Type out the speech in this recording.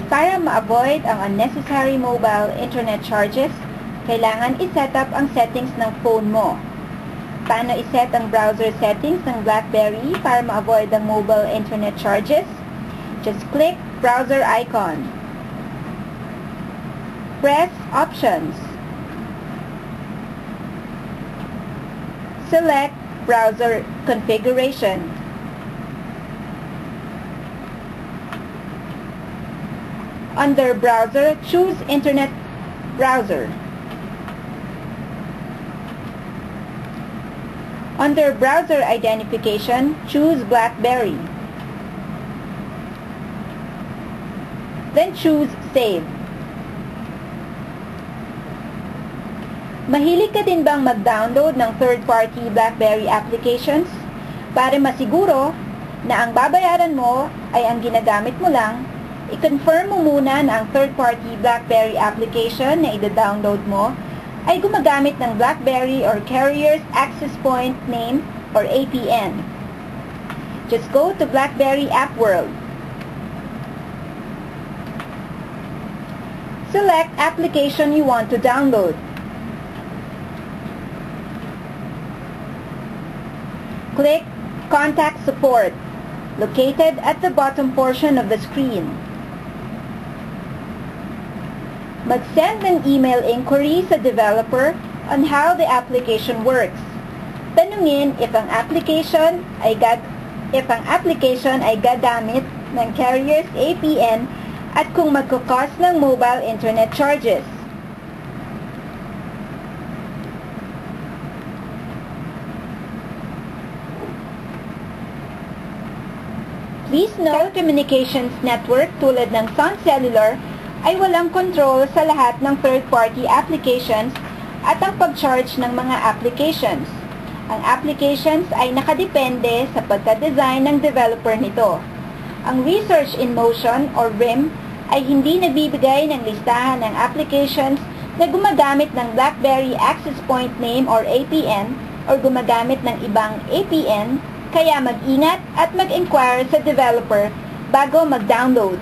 Para ma-avoid ang unnecessary mobile internet charges, kailangan i-set up ang settings ng phone mo. Paano i-set ang browser settings ng BlackBerry para ma-avoid ang mobile internet charges? Just click browser icon. Press Options. Select Browser Configuration. Under Browser, choose Internet Browser. Under Browser Identification, choose BlackBerry. Then choose Save. Mahilig ka din bang mag-download ng third-party BlackBerry applications? Para masiguro na ang babayaran mo ay ang ginagamit mo lang, i-confirm mo muna na ang third-party BlackBerry application na i-download mo ay gumagamit ng BlackBerry or Carrier's Access Point Name or APN. Just go to BlackBerry App World. Select application you want to download. Click Contact Support, located at the bottom portion of the screen. Mag-send ng email inquiry sa developer on how the application works. Tanungin if ang application ay gagamit ng Carrier's APN at kung magkakos ng mobile internet charges. Please note, communications network tulad ng Sun Cellular ay walang control sa lahat ng third-party applications at ang pag-charge ng mga applications. Ang applications ay nakadepende sa pagka-design ng developer nito. Ang Research in Motion or RIM ay hindi nagbibigay ng listahan ng applications na gumagamit ng BlackBerry Access Point Name or APN or gumagamit ng ibang APN, kaya mag-ingat at mag-inquire sa developer bago mag-download.